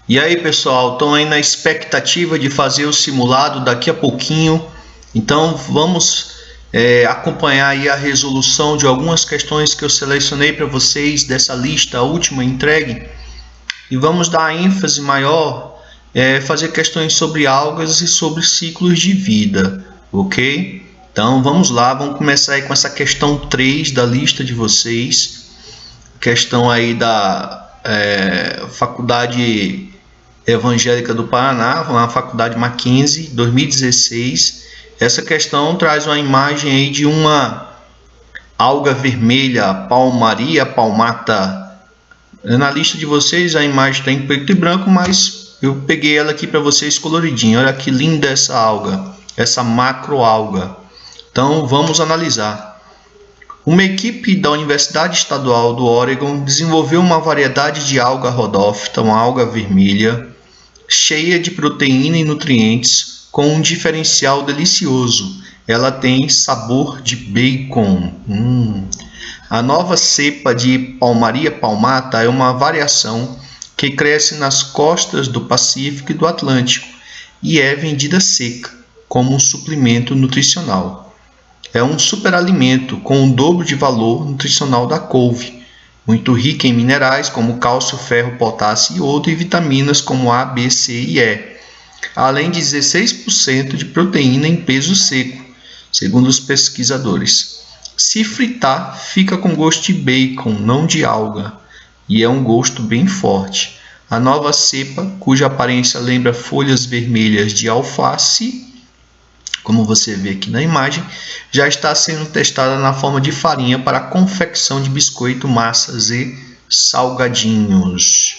E aí, pessoal, estão aí na expectativa de fazer o simulado daqui a pouquinho. Então vamos acompanhar aí a resolução de algumas questões que eu selecionei para vocês dessa lista última entregue. E vamos dar ênfase maior, fazer questões sobre algas e sobre ciclos de vida, ok? Então vamos lá, vamos começar aí com essa questão 3 da lista de vocês. Questão aí da Faculdade Evangélica do Paraná, uma faculdade Mackenzie, 2016. Essa questão traz uma imagem aí de uma alga vermelha, Palmaria palmata. Na lista de vocês a imagem está em preto e branco, mas eu peguei ela aqui para vocês coloridinha. Olha que linda essa alga, essa macroalga. Então vamos analisar. Uma equipe da Universidade Estadual do Oregon desenvolveu uma variedade de alga rodófita, uma alga vermelha, cheia de proteína e nutrientes, com um diferencial delicioso. Ela tem sabor de bacon. A nova cepa de Palmaria palmata é uma variação que cresce nas costas do Pacífico e do Atlântico e é vendida seca, como um suplemento nutricional. É um superalimento com o dobro de valor nutricional da couve, muito rica em minerais como cálcio, ferro, potássio e iodo e vitaminas como A, B, C e E, além de 16% de proteína em peso seco, segundo os pesquisadores. Se fritar, fica com gosto de bacon, não de alga, e é um gosto bem forte. A nova cepa, cuja aparência lembra folhas vermelhas de alface, como você vê aqui na imagem, já está sendo testada na forma de farinha para a confecção de biscoito, massas e salgadinhos.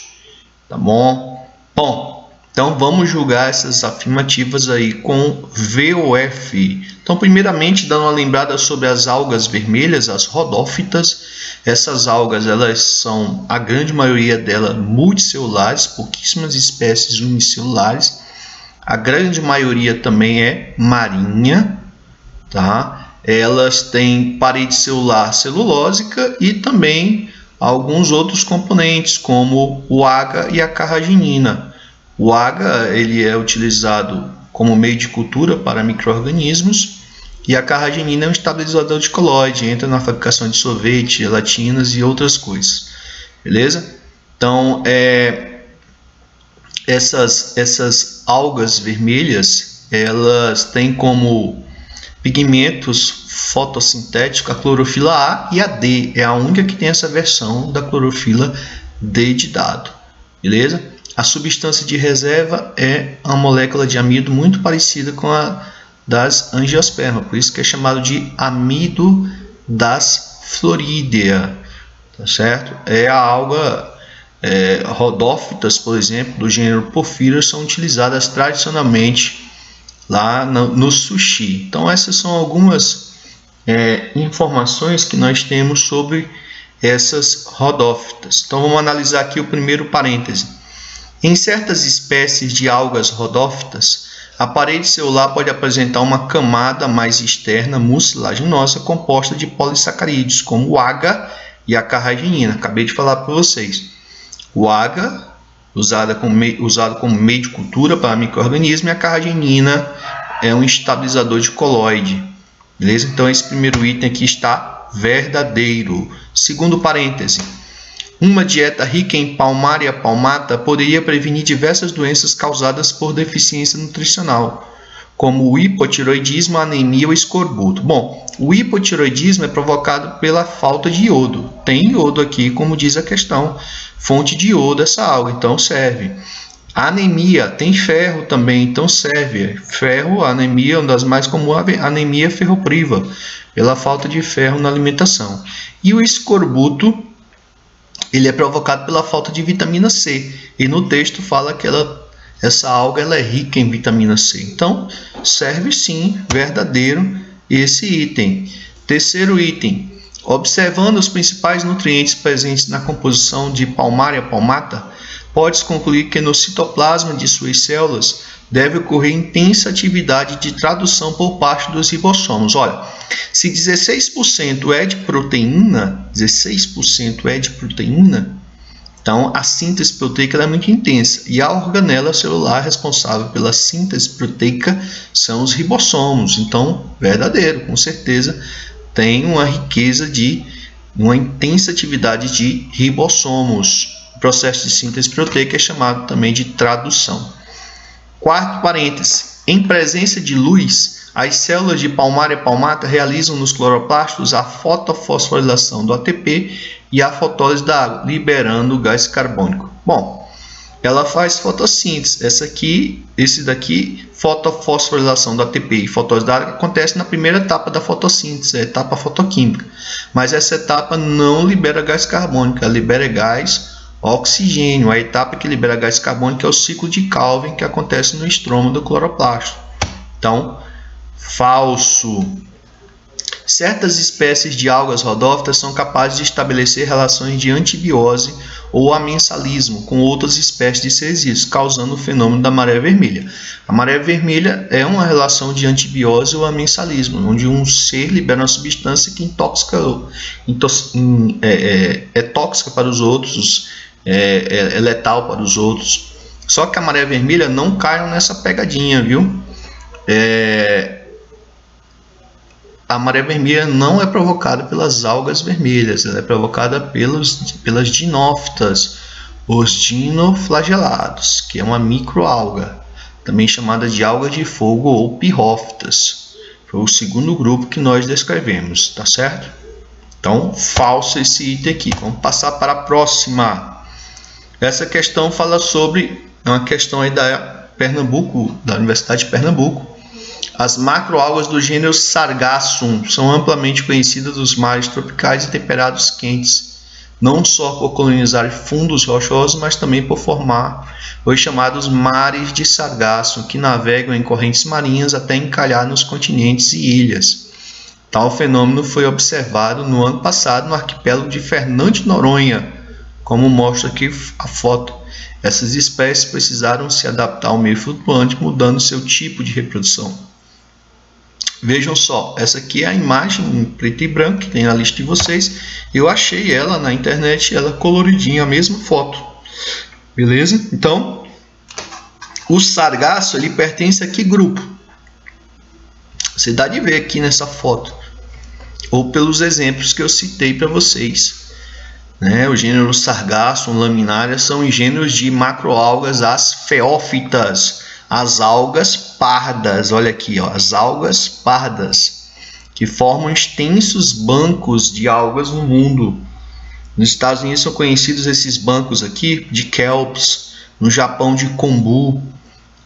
Tá bom? Bom, então vamos julgar essas afirmativas aí com VOF. Então, primeiramente, dando uma lembrada sobre as algas vermelhas, as rodófitas. Essas algas, elas são, a grande maioria delas, multicelulares, pouquíssimas espécies unicelulares. A grande maioria também é marinha, tá? Elas têm parede celular celulósica e também alguns outros componentes, como o agar e a carraginina. O agar ele é utilizado como meio de cultura para micro-organismos e a carraginina é um estabilizador de colóide, entra na fabricação de sorvete, gelatinas e outras coisas. Beleza? Então, essas algas vermelhas, elas têm como pigmentos fotossintéticos a clorofila A e a D. É a única que tem essa versão da clorofila D de dado. Beleza? A substância de reserva é uma molécula de amido muito parecida com a das angiospermas, por isso que é chamado de amido das floridea. Tá certo? É a alga rodófitas, por exemplo, do gênero Porphyra, são utilizadas tradicionalmente lá no sushi. Então essas são algumas informações que nós temos sobre essas rodófitas. Então vamos analisar aqui o primeiro parêntese. Em certas espécies de algas rodófitas, a parede celular pode apresentar uma camada mais externa mucilaginosa composta de polissacarídeos, como o agar e a carraginina. Acabei de falar para vocês. O agar, usado como meio de cultura para micro-organismos, e a carraginina é um estabilizador de colóide. Beleza? Então, esse primeiro item aqui está verdadeiro. Segundo parêntese. Uma dieta rica em Palmaria palmata poderia prevenir diversas doenças causadas por deficiência nutricional, como o hipotireoidismo, a anemia ou escorbuto. Bom, o hipotireoidismo é provocado pela falta de iodo. Tem iodo aqui, como diz a questão, fonte de iodo essa alga, então serve. A anemia, tem ferro também, então serve. Ferro, a anemia, uma das mais comuns, a anemia ferropriva, pela falta de ferro na alimentação. E o escorbuto, ele é provocado pela falta de vitamina C. E no texto fala que essa alga ela é rica em vitamina C. Então, serve sim, verdadeiro, esse item. Terceiro item. Observando os principais nutrientes presentes na composição de Palmaria palmata, pode-se concluir que no citoplasma de suas células deve ocorrer intensa atividade de tradução por parte dos ribossomos. Olha, se 16% é de proteína, Então, a síntese proteica ela é muito intensa. E a organela celular responsável pela síntese proteica são os ribossomos. Então, verdadeiro, com certeza, tem uma riqueza uma intensa atividade de ribossomos. O processo de síntese proteica é chamado também de tradução. Quarto parêntese. Em presença de luz, as células de palmária palmata realizam nos cloroplastos a fotofosforilação do ATP e a fotólise da água, liberando o gás carbônico. Bom, ela faz fotossíntese. Esse daqui, fotofosforilação do ATP e fotólise da água, acontece na primeira etapa da fotossíntese, a etapa fotoquímica. Mas essa etapa não libera gás carbônico, ela libera gás oxigênio. A etapa que libera gás carbônico é o ciclo de Calvin, que acontece no estroma do cloroplasto. Então, falso. Certas espécies de algas rodófitas são capazes de estabelecer relações de antibiose ou amensalismo com outras espécies de seres vivos, causando o fenômeno da maré vermelha. A maré vermelha é uma relação de antibiose ou amensalismo, onde um ser libera uma substância que é tóxica para os outros, é letal para os outros. Só que a maré vermelha não caiam nessa pegadinha, viu? A maré vermelha não é provocada pelas algas vermelhas, ela é provocada pelas dinófitas, os dinoflagelados, que é uma microalga, também chamada de alga de fogo ou pirrófitas. Foi o segundo grupo que nós descrevemos, tá certo? Então, falso esse item aqui. Vamos passar para a próxima. Essa questão fala sobre, é uma questão aí da Universidade de Pernambuco. As macroalgas do gênero Sargassum são amplamente conhecidas nos mares tropicais e temperados quentes, não só por colonizar fundos rochosos, mas também por formar os chamados mares de Sargassum, que navegam em correntes marinhas até encalhar nos continentes e ilhas. Tal fenômeno foi observado no ano passado no arquipélago de Fernando de Noronha, como mostra aqui a foto. Essas espécies precisaram se adaptar ao meio flutuante, mudando seu tipo de reprodução. Vejam só, essa aqui é a imagem em preto e branco que tem na lista de vocês. Eu achei ela na internet, ela coloridinha, a mesma foto. Beleza? Então, o sargaço, ele pertence a que grupo? Você dá de ver aqui nessa foto, ou pelos exemplos que eu citei para vocês. O gênero Sargassum laminária são gêneros de macroalgas, as feófitas, as algas pardas. Olha aqui, ó, as algas pardas, que formam extensos bancos de algas no mundo. Nos Estados Unidos são conhecidos esses bancos aqui de kelps, no Japão de kombu,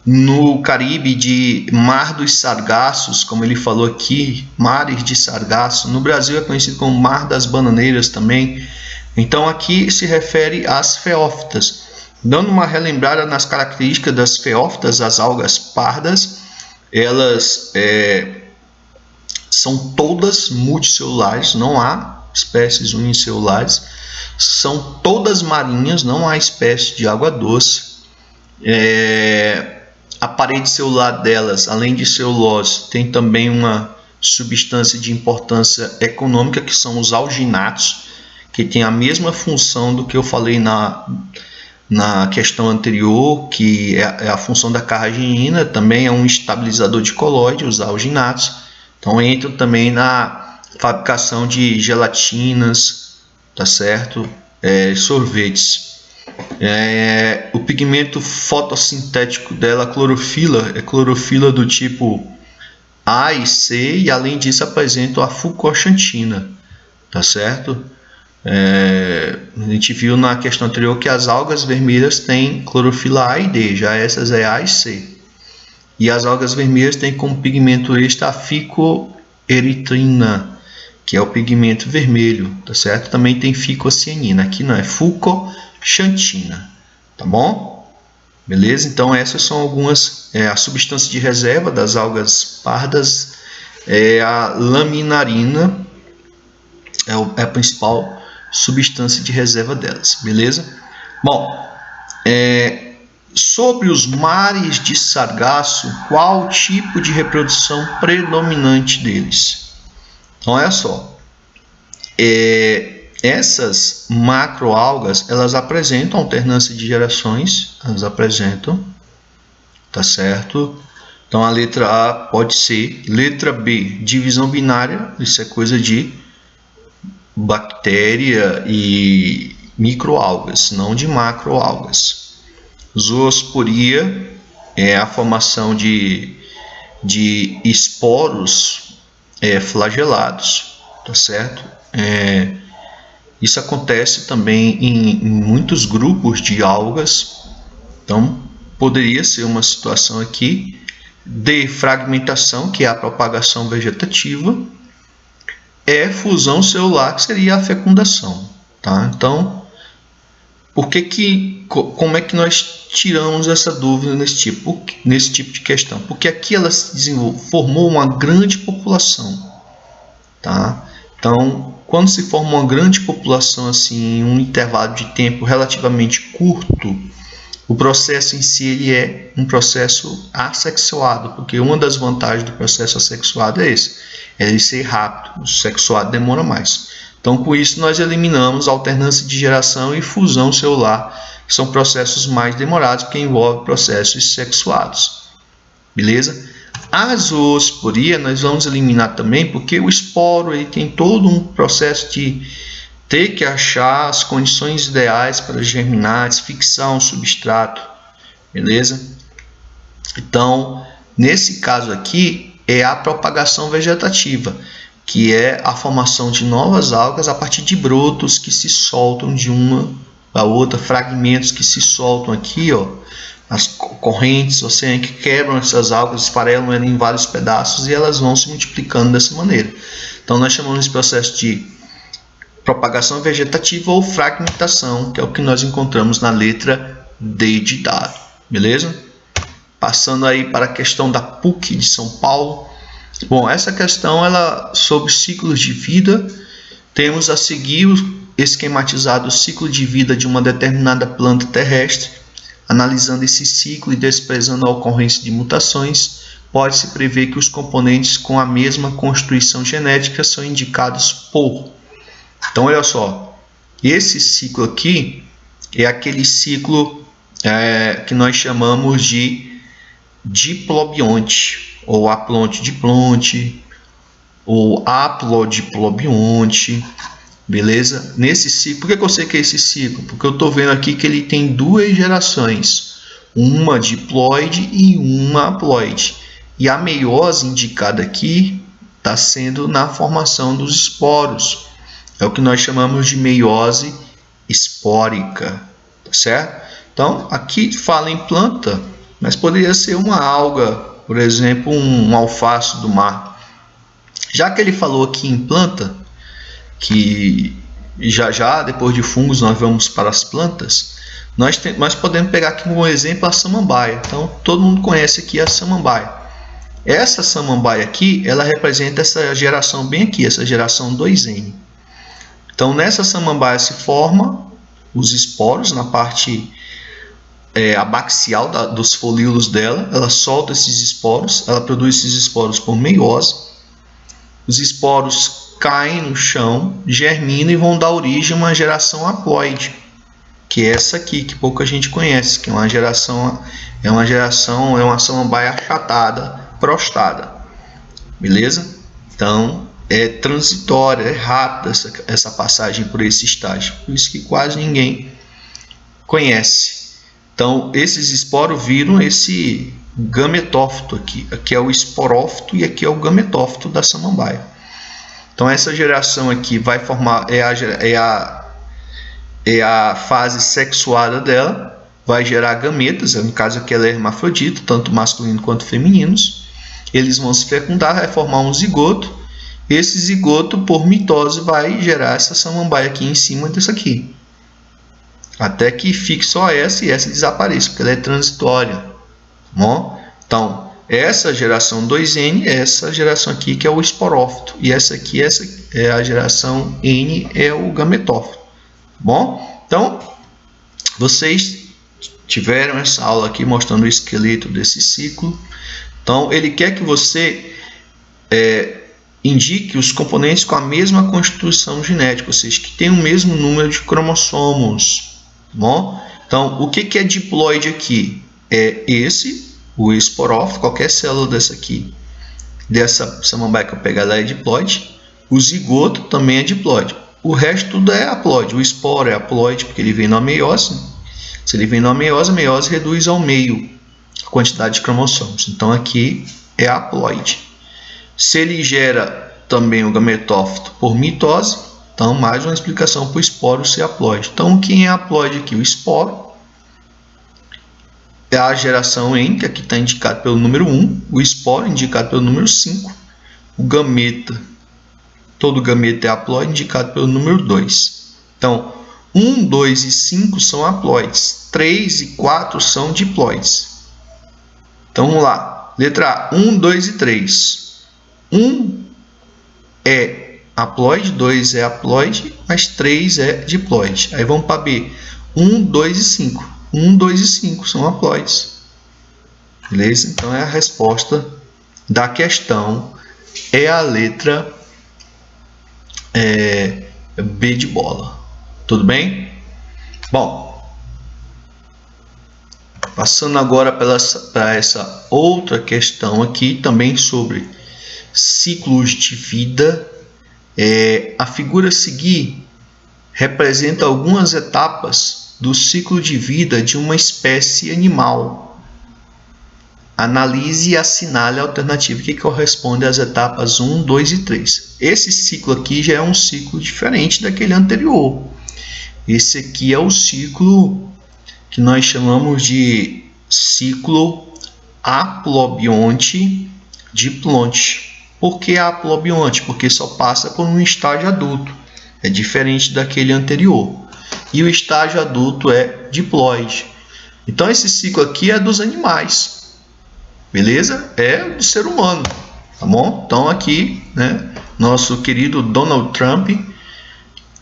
no Caribe de Mar dos Sargassos, como ele falou aqui, mares de sargaço. No Brasil é conhecido como Mar das Bananeiras também. Então aqui se refere às feófitas. Dando uma relembrada nas características das feófitas, as algas pardas, elas são todas multicelulares, não há espécies unicelulares, são todas marinhas, não há espécie de água doce. A parede celular delas, além de celulose, tem também uma substância de importância econômica, que são os alginatos, que tem a mesma função do que eu falei na questão anterior, que é a função da carragina. Também é um estabilizador de colóide, os alginatos. Então entram também na fabricação de gelatinas, tá certo? Sorvetes. O pigmento fotossintético dela, a clorofila, é clorofila do tipo A e C, e além disso apresenta a fucoxantina, tá certo? A gente viu na questão anterior que as algas vermelhas têm clorofila A e D, já essas é A e C. E as algas vermelhas têm como pigmento extra a ficoeritrina, que é o pigmento vermelho, tá certo? Também tem ficocianina, aqui não, é fucoxantina, tá bom? Beleza? Então essas são algumas, a substância de reserva das algas pardas é a laminarina, é a principal substância de reserva delas, beleza? Bom, sobre os mares de sargaço, qual o tipo de reprodução predominante deles? Então, olha só, essas macroalgas, elas apresentam alternância de gerações, elas apresentam, tá certo? Então a letra A pode ser, letra B, divisão binária, isso é coisa de bactéria e microalgas, não de macroalgas. Zoosporia é a formação de esporos flagelados, tá certo? Isso acontece também em muitos grupos de algas, então poderia ser uma situação aqui de fragmentação, que é a propagação vegetativa, fusão celular, que seria a fecundação, tá? Então, como é que nós tiramos essa dúvida nesse tipo de questão? Porque aqui ela formou uma grande população, tá? Então, quando se forma uma grande população assim, em um intervalo de tempo relativamente curto, o processo em si ele é um processo assexuado, porque uma das vantagens do processo assexuado é esse, ele ser rápido, o sexuado demora mais. Então, com isso, nós eliminamos a alternância de geração e fusão celular, que são processos mais demorados, porque envolvem processos sexuados. Beleza? A zoosporia nós vamos eliminar também, porque o esporo ele tem todo um processo de ter que achar as condições ideais para germinar, fixar um substrato. Beleza? Então, nesse caso aqui, é a propagação vegetativa, que é a formação de novas algas a partir de brotos que se soltam de uma para outra, fragmentos que se soltam aqui, ó, as correntes oceânicas que quebram essas algas, esfarelam elas em vários pedaços e elas vão se multiplicando dessa maneira. Então nós chamamos esse processo de propagação vegetativa ou fragmentação, que é o que nós encontramos na letra D de dado. Beleza? Passando aí para a questão da PUC de São Paulo. Bom, essa questão ela sobre ciclos de vida, temos a seguir esquematizado o ciclo de vida de uma determinada planta terrestre. Analisando esse ciclo e desprezando a ocorrência de mutações, pode-se prever que os componentes com a mesma constituição genética são indicados por. Então, olha só, esse ciclo aqui é aquele ciclo que nós chamamos de diplobionte, ou aplonte-diplonte, ou haplodiplobionte, beleza? Nesse ciclo, por que eu sei que é esse ciclo? Porque eu estou vendo aqui que ele tem duas gerações, uma diploide e uma haploide. E a meiose indicada aqui está sendo na formação dos esporos. É o que nós chamamos de meiose espórica, tá certo? Então, aqui fala em planta, mas poderia ser uma alga, por exemplo, um alface do mar. Já que ele falou aqui em planta, que já depois de fungos nós vamos para as plantas, nós podemos pegar aqui como exemplo a samambaia. Então, todo mundo conhece aqui a samambaia. Essa samambaia aqui, ela representa essa geração bem aqui, essa geração 2N. Então, nessa samambaia se forma os esporos na parte abaxial dos folíolos dela. Ela solta esses esporos, ela produz esses esporos por meiose. Os esporos caem no chão, germinam e vão dar origem a uma geração haploide, que é essa aqui, que pouca gente conhece, que é uma samambaia achatada, prostada. Beleza? Então, é transitória, é rápida essa passagem por esse estágio, por isso que quase ninguém conhece. Então, esses esporos viram esse gametófito aqui. Aqui é o esporófito e aqui é o gametófito da samambaia. Então, essa geração aqui vai formar, é a fase sexuada dela, vai gerar gametas, no caso aqui ela é hermafrodita, tanto masculino quanto femininos. Eles vão se fecundar, vai formar um zigoto. Esse zigoto, por mitose, vai gerar essa samambaia aqui em cima dessa aqui. Até que fique só essa e essa desapareça, porque ela é transitória. Bom? Então, essa geração 2N é essa geração aqui que é o esporófito. E essa aqui essa é a geração N, é o gametófito. Bom? Então, vocês tiveram essa aula aqui mostrando o esqueleto desse ciclo. Então, ele quer que você indique os componentes com a mesma constituição genética, ou seja, que tem o mesmo número de cromossomos. Tá bom? Então, o que é diploide aqui? É o esporófito, qualquer célula dessa aqui, dessa samambaia que eu pegar, ela é diploide. O zigoto também é diploide. O resto tudo é haploide. O esporo é haploide porque ele vem na meiose. Se ele vem na meiose, a meiose reduz ao meio a quantidade de cromossomos. Então, aqui é haploide. Se ele gera também o gametófito por mitose, então mais uma explicação para o esporo ser haploide. Então, quem é haploide aqui? O esporo é a geração em, que aqui está indicado pelo número 1, o esporo indicado pelo número 5, o gameta, todo gameta é haploide indicado pelo número 2. Então, 1, 2 e 5 são haploides, 3 e 4 são diploides. Então, vamos lá. Letra A, 1, 2 e 3. 1 é haploide, 2 é haploide, mas 3 é diploide. Aí vamos para B. 1, 2 e 5. 1, 2 e 5 são haploides. Beleza? Então, é a resposta da questão. É a letra B de bola. Tudo bem? Bom, passando agora para essa outra questão aqui, também sobre ciclos de vida. A figura a seguir representa algumas etapas do ciclo de vida de uma espécie animal. Analise e assinale a alternativa que corresponde às etapas 1, 2 e 3. Esse ciclo aqui já é um ciclo diferente daquele anterior. Esse aqui é o ciclo que nós chamamos de ciclo haplobionte diplonte. Por que haplobionte? Porque só passa por um estágio adulto. É diferente daquele anterior. E o estágio adulto é diploide. Então, esse ciclo aqui é dos animais. Beleza? É do ser humano. Tá bom? Então, aqui, né, nosso querido Donald Trump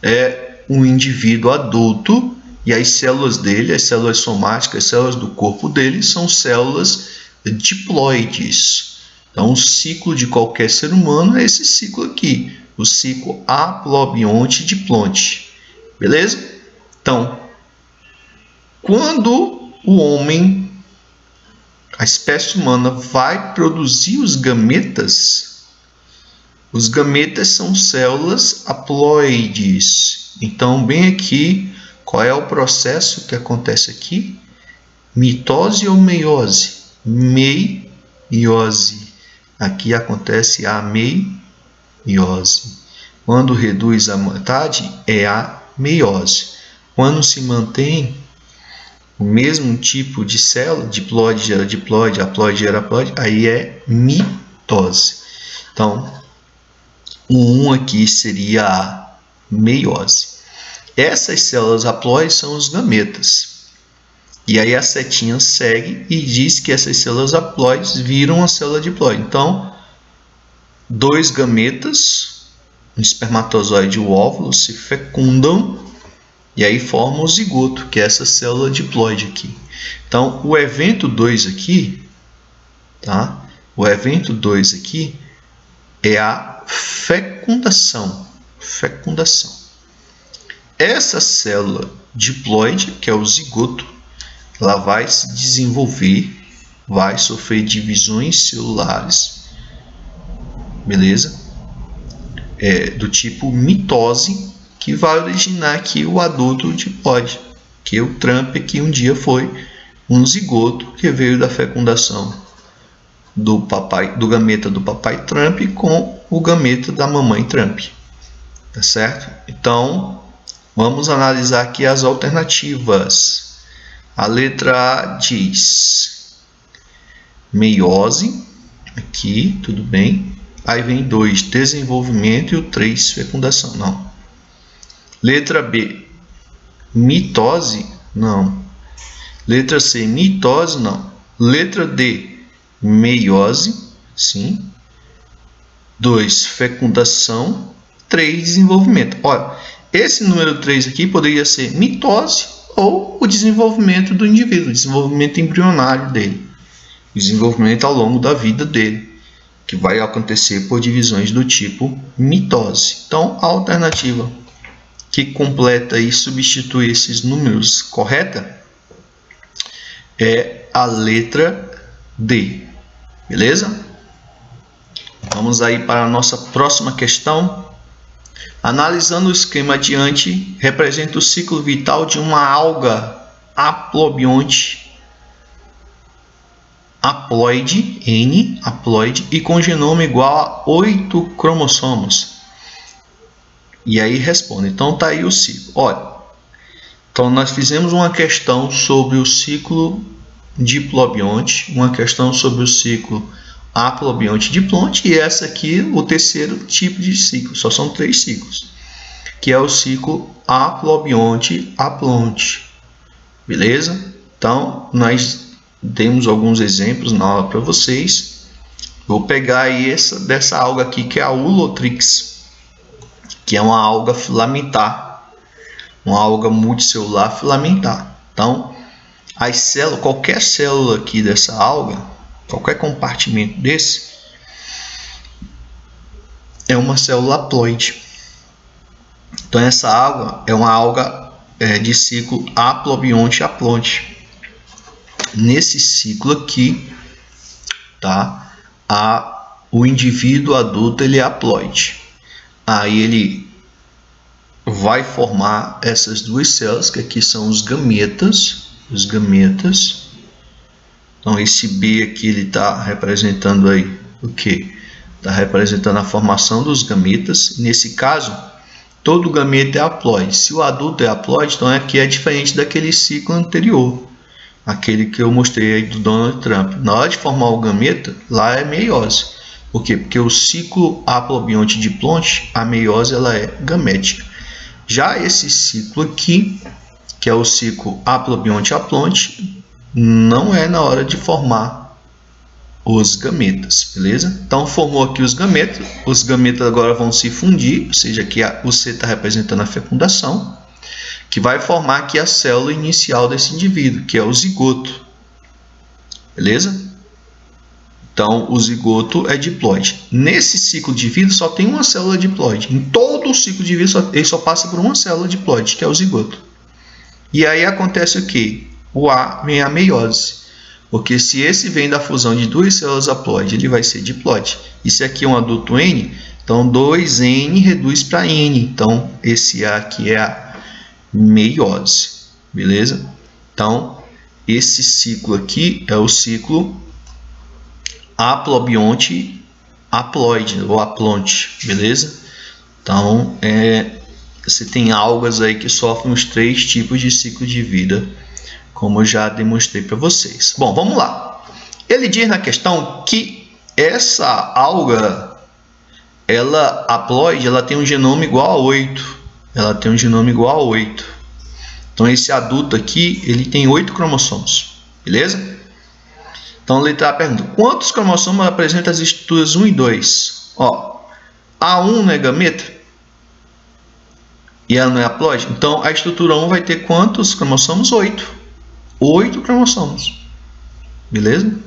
é um indivíduo adulto. E as células dele, as células somáticas, as células do corpo dele, são células diploides. Então, o ciclo de qualquer ser humano é esse ciclo aqui. O ciclo haplobionte diplonte. Beleza? Então, quando o homem, a espécie humana, vai produzir os gametas são células haploides. Então, bem aqui, qual é o processo que acontece aqui? Mitose ou meiose? Meiose. Aqui acontece a meiose. Quando reduz a metade, é a meiose. Quando se mantém o mesmo tipo de célula, diploide gera diploide, haploide gera haploide, aí é mitose. Então, o 1 aqui seria a meiose. Essas células haploides são os gametas. E aí a setinha segue e diz que essas células haploides viram a célula diploide. Então, 2 gametas, um espermatozoide e o óvulo, se fecundam e aí formam o zigoto, que é essa célula diploide aqui. Então, o evento 2 aqui, tá? O evento 2 aqui é a fecundação. Essa célula diploide, que é o zigoto, ela vai se desenvolver, vai sofrer divisões celulares, beleza? Do tipo mitose, que vai originar aqui o adulto diploide, que o Trump aqui um dia foi um zigoto que veio da fecundação do gameta do papai Trump com o gameta da mamãe Trump, tá certo? Então, vamos analisar aqui as alternativas. A letra A diz meiose, aqui, tudo bem. Aí vem 2, desenvolvimento, e o 3, fecundação. Não. Letra B, mitose? Não. Letra C, mitose? Não. Letra D, meiose? Sim. 2, fecundação. 3, desenvolvimento. Olha, esse número 3 aqui poderia ser mitose ou o desenvolvimento do indivíduo, o desenvolvimento embrionário dele, o desenvolvimento ao longo da vida dele, que vai acontecer por divisões do tipo mitose. Então, a alternativa que completa e substitui esses números correta é a letra D. Beleza? Vamos aí para a nossa próxima questão. Analisando o esquema adiante, representa o ciclo vital de uma alga haplobionte haploide, N, haploide, e com genoma igual a 8 cromossomos. E aí responde. Então tá aí o ciclo. Olha, então nós fizemos uma questão sobre o ciclo diplobionte, uma questão sobre o ciclo haplobionte diplonte, e essa aqui o terceiro tipo de ciclo. Só são 3 ciclos, que é o ciclo haplobionte haplonte. Beleza? Então nós demos alguns exemplos na aula para vocês. Vou pegar aí dessa alga aqui, que é a Ulotrix, que é uma alga filamentar, uma alga multicelular filamentar. Então, as células, qualquer célula aqui dessa alga, qualquer compartimento desse, é uma célula haploide. Então, essa alga é uma alga de ciclo haplobionte haplonte. Nesse ciclo aqui, tá? O indivíduo adulto ele é haploide. Aí ele vai formar essas duas células, que aqui são os gametas. Os gametas. Então esse B aqui ele está representando aí o que? Está representando a formação dos gametas. Nesse caso, todo gameta é haploide. Se o adulto é haploide, então aqui é diferente daquele ciclo anterior. Aquele que eu mostrei aí do Donald Trump. Na hora de formar o gameta, lá é meiose. Por quê? Porque o ciclo haplobionte diplonte, a meiose ela é gamética. Já esse ciclo aqui, que é o ciclo haplobionte haplonte, não é na hora de formar os gametas, beleza? Então formou aqui os gametas agora vão se fundir, ou seja, aqui o C está representando a fecundação, que vai formar aqui a célula inicial desse indivíduo, que é o zigoto. Beleza? Então, o zigoto é diploide. Nesse ciclo de vida, só tem uma célula diploide. Em todo o ciclo de vida, ele só passa por uma célula diploide, que é o zigoto. E aí acontece o quê? O A vem a meiose. Porque se esse vem da fusão de duas células haploide, ele vai ser diploide. E se aqui é um adulto N, então 2N reduz para N. Então, esse A aqui é a meiose, beleza? Então, esse ciclo aqui é o ciclo haplobionte haploide ou haplonte, beleza? Então, você tem algas aí que sofrem os 3 tipos de ciclo de vida, como eu já demonstrei para vocês. Bom, vamos lá. Ele diz na questão que essa alga, ela haploide, ela tem um genoma igual a 8. Ela tem um genoma igual a 8. Então, esse adulto aqui, ele tem 8 cromossomos. Beleza? Então, a letra A pergunta: quantos cromossomos apresentam as estruturas 1 e 2? Ó, A1 não é gameta? E ela não é haploide? Então, a estrutura 1 vai ter quantos cromossomos? 8. 8 cromossomos. Beleza?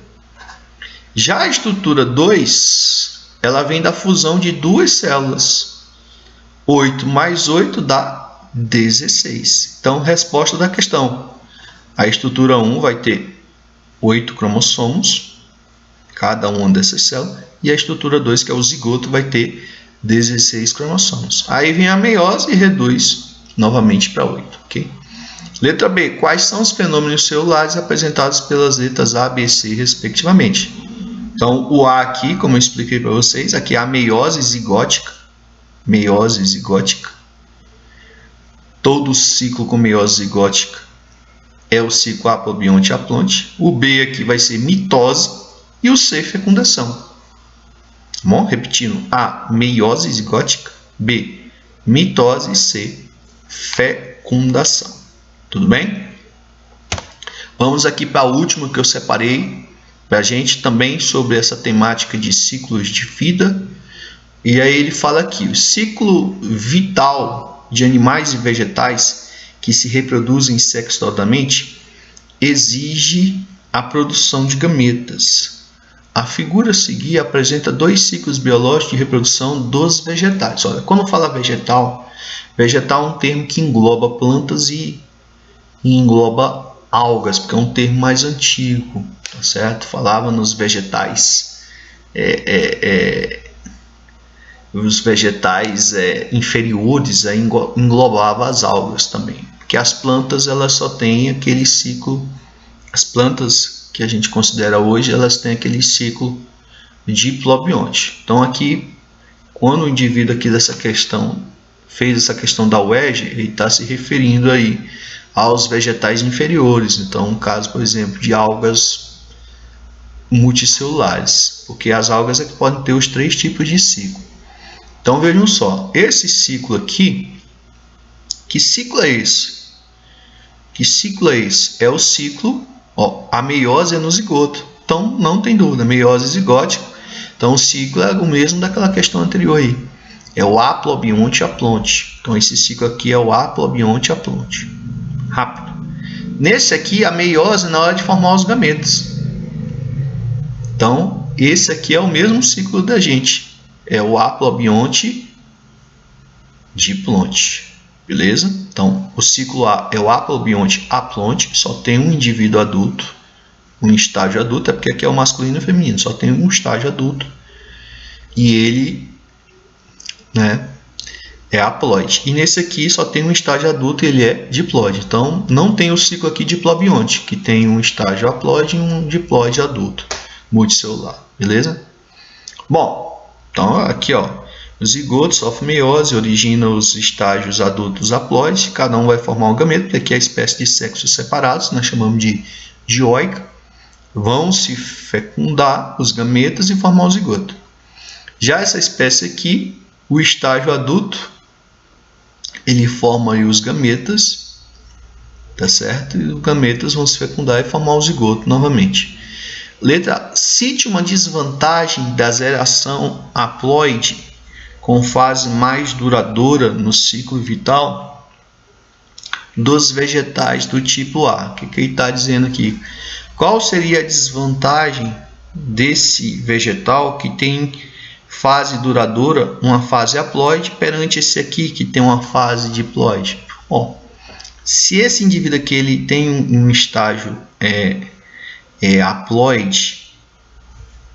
Já a estrutura 2, ela vem da fusão de duas células. 8 mais 8 dá 16. Então, resposta da questão. A estrutura 1 vai ter 8 cromossomos, cada uma dessas células. E a estrutura 2, que é o zigoto, vai ter 16 cromossomos. Aí vem a meiose e reduz novamente para 8. Okay? Letra B. Quais são os fenômenos celulares apresentados pelas letras A, B e C, respectivamente? Então, o A aqui, como eu expliquei para vocês, aqui é a meiose zigótica. Meiose zigótica. Todo ciclo com meiose zigótica é o ciclo haplobionte haplonte. O B aqui vai ser mitose e o C fecundação. Bom, repetindo: A, meiose zigótica, B, mitose e C, fecundação. Tudo bem? Vamos aqui para o último que eu separei para a gente também sobre essa temática de ciclos de vida. E aí ele fala aqui: o ciclo vital de animais e vegetais que se reproduzem sexualmente exige a produção de gametas. a figura a seguir apresenta dois ciclos biológicos de reprodução dos vegetais. Olha, quando fala vegetal, vegetal é um termo que engloba plantas e engloba algas, porque é um termo mais antigo, tá certo? Falava nos vegetais, os vegetais inferiores, englobava as algas também, porque as plantas elas só têm aquele ciclo, as plantas que a gente considera hoje, elas têm aquele ciclo diplobionte. Então aqui, quando o indivíduo aqui dessa questão fez essa questão da UERJ, ele está se referindo aí aos vegetais inferiores. Então, um caso, por exemplo, de algas multicelulares, porque as algas é que podem ter os três tipos de ciclo. Então vejam só, esse ciclo aqui, que ciclo é esse? Que ciclo é esse? É o ciclo, ó, a meiose é no zigoto. Então não tem dúvida, meiose zigótica. Então o ciclo é o mesmo daquela questão anterior aí. É o aplobionte aplonte. Então esse ciclo aqui é o aplobionte aplonte. Rápido. Nesse aqui, a meiose na hora de formar os gametas. Então esse aqui é o mesmo ciclo da gente. É o aplobionte diplonte. Beleza? Então o ciclo A é o aplobionte aplonte. Só tem um indivíduo adulto. Um estágio adulto, é porque aqui é o masculino e o feminino. Só tem um estágio adulto. E ele, né, é haploide. E nesse aqui só tem um estágio adulto e ele é diploide. Então não tem o ciclo aqui diplobionte, que tem um estágio haploide e um diploide adulto multicelular. Beleza? Bom, então aqui, ó, o zigoto sofre meiose, origina os estágios adultos haploides. Cada um vai formar um gameto, porque aqui é a espécie de sexos separados, nós chamamos de dioica. Vão se fecundar os gametas e formar o zigoto. Já essa espécie aqui, o estágio adulto, ele forma aí os gametas, tá certo? E os gametas vão se fecundar e formar o zigoto novamente. Letra A. Cite uma desvantagem da geração haploide com fase mais duradoura no ciclo vital dos vegetais do tipo A. O que ele está dizendo aqui? Qual seria a desvantagem desse vegetal que tem fase duradoura, uma fase haploide, perante esse aqui que tem uma fase diploide? Bom, se esse indivíduo aqui ele tem um estágio haploide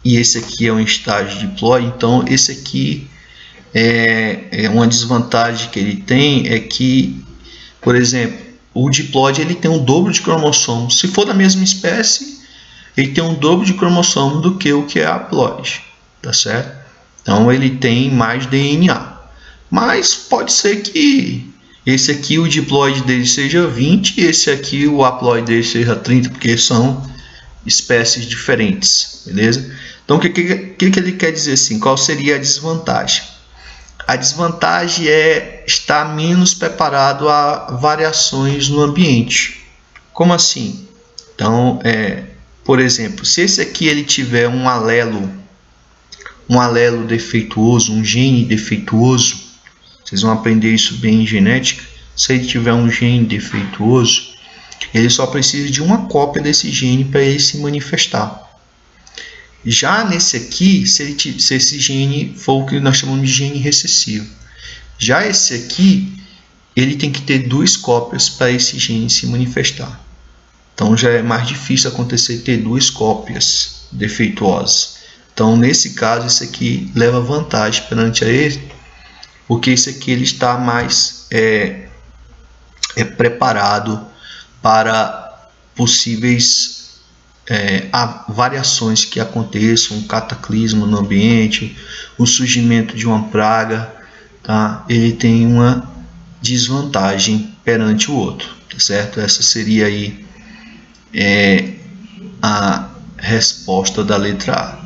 e esse aqui é um estágio diploide, então esse aqui é uma desvantagem que ele tem é que, por exemplo, o diploide ele tem um dobro de cromossomo. Se for da mesma espécie, ele tem um dobro de cromossomo do que o que é haploide, tá certo? Então ele tem mais DNA. Mas pode ser que esse aqui, o diploide dele seja 20 e esse aqui, o haploide dele seja 30, porque são espécies diferentes, beleza? Então o que ele quer dizer assim? Qual seria a desvantagem? A desvantagem é estar menos preparado a variações no ambiente. Como assim? Então, por exemplo, se esse aqui ele tiver um alelo defeituoso, um gene defeituoso, vocês vão aprender isso bem em genética. Se ele tiver um gene defeituoso, ele só precisa de uma cópia desse gene para ele se manifestar. Já nesse aqui, se esse gene for o que nós chamamos de gene recessivo. Já esse aqui, ele tem que ter duas cópias para esse gene se manifestar. Então já é mais difícil acontecer ter duas cópias defeituosas. Então nesse caso, esse aqui leva vantagem perante a ele, porque esse aqui ele está mais preparado para possíveis variações que aconteçam, um cataclismo no ambiente, o surgimento de uma praga, tá? Ele tem uma desvantagem perante o outro, tá certo? Essa seria aí a resposta da letra A.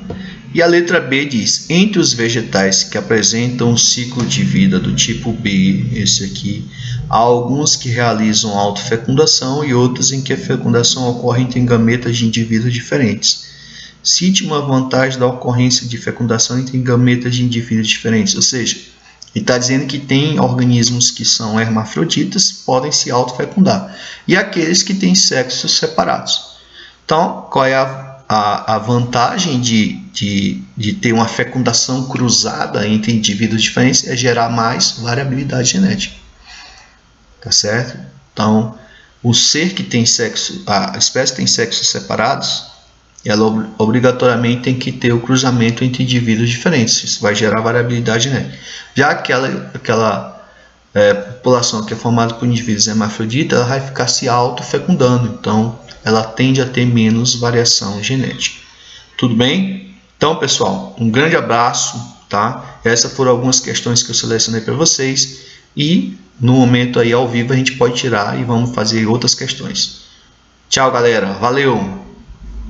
E a letra B diz: entre os vegetais que apresentam um ciclo de vida do tipo B, esse aqui, há alguns que realizam autofecundação e outros em que a fecundação ocorre entre gametas de indivíduos diferentes. Cite uma vantagem da ocorrência de fecundação entre gametas de indivíduos diferentes. Ou seja, ele está dizendo que tem organismos que são hermafroditas, podem se autofecundar, e aqueles que têm sexos separados. Então, qual é a a vantagem de ter uma fecundação cruzada entre indivíduos diferentes é gerar mais variabilidade genética. Tá certo? Então, o ser que tem sexo, a espécie que tem sexos separados, ela obrigatoriamente tem que ter o cruzamento entre indivíduos diferentes. Isso vai gerar variabilidade genética. Já aquela população que é formada por indivíduos hermafroditas, ela vai ficar se autofecundando. Então, ela tende a ter menos variação genética. Tudo bem? Então, pessoal, um grande abraço, tá? Essas foram algumas questões que eu selecionei para vocês e no momento aí ao vivo a gente pode tirar e vamos fazer outras questões. Tchau, galera. Valeu!